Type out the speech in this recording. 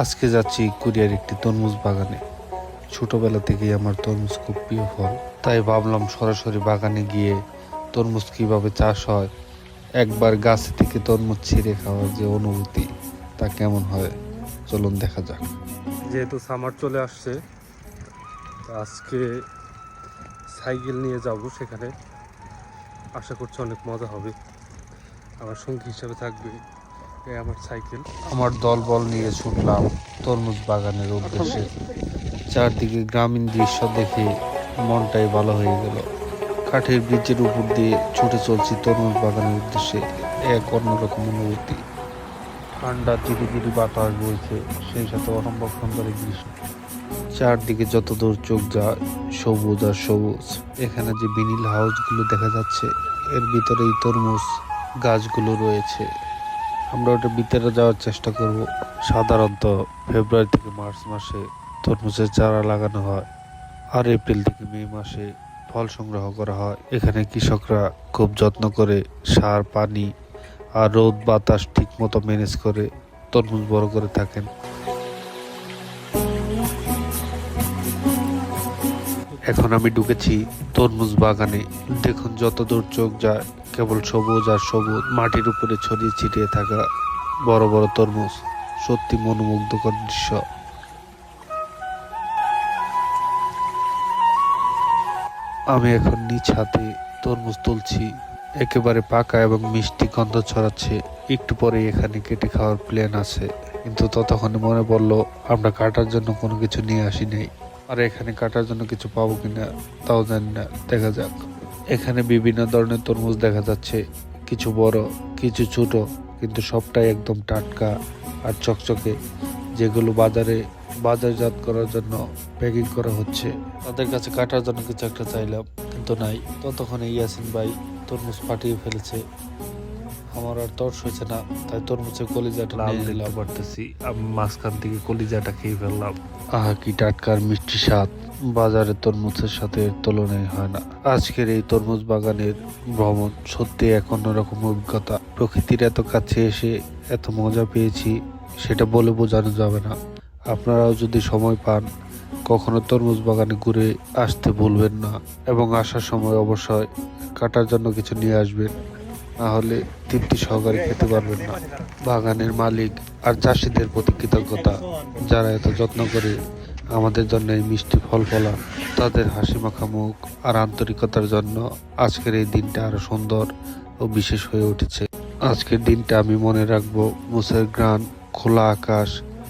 আজকে যাচ্ছি কোরিয়ার একটি তরমুজ বাগানে। ছোটবেলা থেকেই আমার তরমুজ খুব প্রিয় ফল, তাই ভাবলাম সরাসরি বাগানে গিয়ে তরমুজ কিভাবে চাষ হয়, একবার গাছ থেকে তরমুজ ছিঁড়ে খাওয়ার যে অনুভূতি, তা কেমন হয় চলুন দেখা যাক। যেহেতু সামার চলে আসছে, আজকে সাইকেল নিয়ে যাব সেখানে। আশা করছি অনেক মজা হবে। আমার সঙ্গী হিসাবে থাকবে আমার সাইকেল। আমার দলবল নিয়ে ছুটলাম তরমুজ বাগানের উদ্দেশ্যে। চারদিকে গ্রামীণ দৃশ্য দেখে মনটাই ভালো হয়ে গেল। কাঠের ব্রিজের উপর দিয়ে ছুটে চলছি তরমুজ বাগানের উদ্দেশ্যে। এক অন্যরকম অনুভূতি। ঠান্ডা ধীরে ধীরে বাতাস বইছে, সেই সাথে অসম্ভব সুন্দর এই দৃশ্য। চারদিকে যত দূর চোখ যায় সবুজ আর সবুজ। এখানে যে বিনিল হাউসগুলো দেখা যাচ্ছে, এর ভিতরেই তরমুজ গাছগুলো রয়েছে। আমরা ওটা ভিতরে যাওয়ার চেষ্টা করব। সাধারণত ফেব্রুয়ারি থেকে মার্চ মাসে তরমুজের চারা লাগানো হয়, আর এপ্রিল থেকে মে মাসে ফল সংগ্রহ করা হয়। এখানে কৃষকরা খুব যত্ন করে সার, পানি আর রোদ বাতাস ঠিক মতো ম্যানেজ করে তরমুজ বড় করে থাকেন। এখন আমি ঢুকেছি তরমুজ বাগানে। দেখুন যত দূর চোখ যায় কেবল সবুজ আর সবুজ। মাটির উপরে ছড়িয়ে ছিটিয়ে থাকা বড় বড় তরমুজ, সত্যি মনোমুগ্ধকর দৃশ্য। আমি এখন নিজ হাতে তরমুজ তুলছি। একেবারে পাকা এবং মিষ্টি গন্ধ ছড়াচ্ছে। একটু পরে এখানে কেটে খাওয়ার প্ল্যান আছে, কিন্তু ততক্ষণে মনে পড়লো আমরা কাটার জন্য কোনো কিছু নিয়ে আসি নাই। আর এখানে কাটার জন্য কিছু পাবো কিনা তাও জানি না, দেখা যাক। এখানে বিভিন্ন ধরনের তরমুজ দেখা যাচ্ছে, কিছু বড়, কিছু ছোট, কিন্তু সবটাই একদম টাটকা আর চকচকে, যেগুলো বাজারজাত করার জন্য প্যাকিং করা হচ্ছে। তাদের কাছে কাটার জন্য কিছু একটা চাইলাম, কিন্তু নাই। ততক্ষণে ইয়াসিন ভাই তরমুজ ফাটিয়ে ফেলেছে। আমার আর তর্স হয়েছে না, তাই তরমুজের কলিজাটা নিয়ে নিলাম। পারতেছি আমি মাঝখান থেকে কলিজাটা খেয়ে ফেললাম। আহা, কি টাটকার মিষ্টি স্বাদ! বাজারের তরমুজের সাথে এর তুলনাই হয় না। আজকের এই তরমুজ বাগানের ভ্রমণ সত্যি এক অন্যরকম অভিজ্ঞতা। প্রকৃতির এত কাছে এসে এত মজা পেয়েছি, সেটা বলে বোঝানো যাবে না। আপনারাও যদি সময় পান, কখনো তরমুজ বাগানে ঘুরে আসতে ভুলবেন না, এবং আসার সময় অবশ্যই কাটার জন্য কিছু নিয়ে আসবেন, না হলে তৃপ্তি সহকারে খেতে পারবেন না। বাগানের মালিক আর চাষিদের প্রতি কৃতজ্ঞতা, যারা এত যত্ন করে আমাদের জন্য এই মিষ্টি ফল ফলান। তাদের হাসি মাখা মুখ আর আন্তরিকতার জন্য আজকের এই দিনটা আরো সুন্দর ও বিশেষ হয়ে উঠেছে। আজকের দিনটা আমি মনে রাখবো মুসের গ্রান, খোলা আকাশ